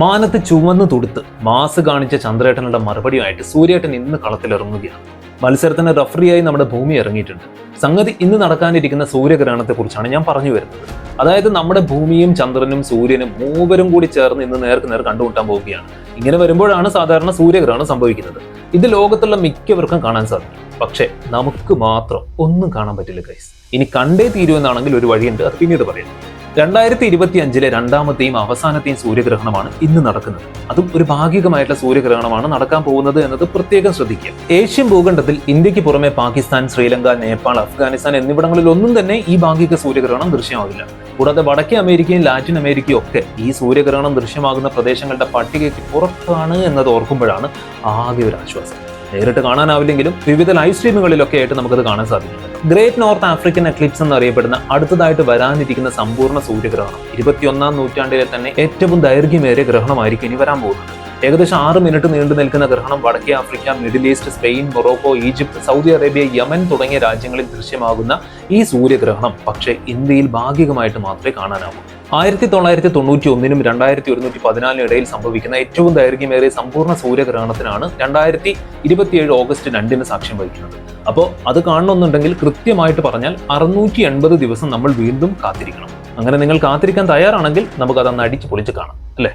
മാനത്ത് ചുവന്ന് തുടുത്ത് മാസ് കാണിച്ച ചന്ദ്രേട്ടനുടെ മറുപടിയുമായിട്ട് സൂര്യേട്ടൻ ഇന്ന് കളത്തിലിറങ്ങുകയാണ്. മത്സരത്തിന് റഫറിയായി നമ്മുടെ ഭൂമി ഇറങ്ങിയിട്ടുണ്ട്. സംഗതി ഇന്ന് നടക്കാനിരിക്കുന്ന സൂര്യഗ്രഹണത്തെ കുറിച്ചാണ് ഞാൻ പറഞ്ഞു വരുന്നത്. അതായത് നമ്മുടെ ഭൂമിയും ചന്ദ്രനും സൂര്യനും മൂവരും കൂടി ചേർന്ന് ഇന്ന് നേർക്ക് നേർ കണ്ടുമുട്ടാൻ പോവുകയാണ്. ഇങ്ങനെ വരുമ്പോഴാണ് സാധാരണ സൂര്യഗ്രഹണം സംഭവിക്കുന്നത്. ഇത് ലോകത്തുള്ള മിക്കവർക്കും കാണാൻ സാധിക്കും. പക്ഷേ നമുക്ക് മാത്രം ഒന്നും കാണാൻ പറ്റില്ല ഗൈസ്. ഇനി കണ്ടേ തീരുമെന്നാണെങ്കിൽ ഒരു വഴിയുണ്ട്, അത് പിന്നീട് പറയാം. 2025 രണ്ടാമത്തെയും അവസാനത്തെയും സൂര്യഗ്രഹണമാണ് ഇന്ന് നടക്കുന്നത്. അതും ഒരു ഭാഗികമായിട്ടുള്ള സൂര്യഗ്രഹണമാണ് നടക്കാൻ പോകുന്നത് എന്നത് പ്രത്യേകം ശ്രദ്ധിക്കുക. ഏഷ്യൻ ഭൂഖണ്ഡത്തിൽ ഇന്ത്യക്ക് പുറമെ പാകിസ്ഥാൻ, ശ്രീലങ്ക, നേപ്പാൾ, അഫ്ഗാനിസ്ഥാൻ എന്നിവിടങ്ങളിൽ ഒന്നും തന്നെ ഈ ഭാഗിക സൂര്യഗ്രഹണം ദൃശ്യമാവില്ല. കൂടാതെ വടക്കേ അമേരിക്കയും ലാറ്റിൻ അമേരിക്കയും ഒക്കെ ഈ സൂര്യഗ്രഹണം ദൃശ്യമാകുന്ന പ്രദേശങ്ങളുടെ പട്ടികയ്ക്ക് പുറത്താണ് എന്നത് ഓർക്കുമ്പോഴാണ് ആകെ ഒരു ആശ്വാസം. നേരിട്ട് കാണാനാവില്ലെങ്കിലും വിവിധ ലൈവ് സ്ട്രീമുകളിലൊക്കെ ആയിട്ട് നമുക്കത് കാണാൻ സാധിക്കുന്നുണ്ട്. ഗ്രേറ്റ് നോർത്ത് ആഫ്രിക്കൻ എക്ലിപ്സ് എന്നറിയപ്പെടുന്ന അടുത്തതായിട്ട് വരാനിരിക്കുന്ന സമ്പൂർണ്ണ സൂര്യഗ്രഹണം 21ാം നൂറ്റാണ്ടിലെ തന്നെ ഏറ്റവും ദൈർഘ്യമേറിയ ഗ്രഹണമായിരിക്കും ഇനി വരാൻ പോകുന്നത്. ഏകദേശം 6 മിനിറ്റ് നീണ്ടു നിൽക്കുന്ന ഗ്രഹണം വടക്കേ Africa, middle east, Spain, Morocco, Egypt, Saudi Arabia, Yemen തുടങ്ങിയ രാജ്യങ്ങളിൽ ദൃശ്യമാകുന്ന ഈ സൂര്യഗ്രഹണം പക്ഷേ ഇന്ത്യയിൽ ഭാഗികമായിട്ട് മാത്രമേ കാണാനാവൂ. 1991നും 2114 ഇടയിൽ സംഭവിക്കുന്ന ഏറ്റവും ദൈർഘ്യമേറിയ സമ്പൂർണ്ണ സൂര്യഗ്രഹണത്തിനാണ് 2027 ഓഗസ്റ്റ് 2 സാക്ഷ്യം വഹിക്കുന്നത്. അപ്പോൾ അത് കാണണമെന്നുണ്ടെങ്കിൽ കൃത്യമായിട്ട് പറഞ്ഞാൽ 680 ദിവസം നമ്മൾ വീണ്ടും കാത്തിരിക്കണം. അങ്ങനെ നിങ്ങൾ കാത്തിരിക്കാൻ തയ്യാറാണെങ്കിൽ നമുക്കത് അന്ന് അടിച്ച് പൊളിച്ച് കാണാം, അല്ലേ?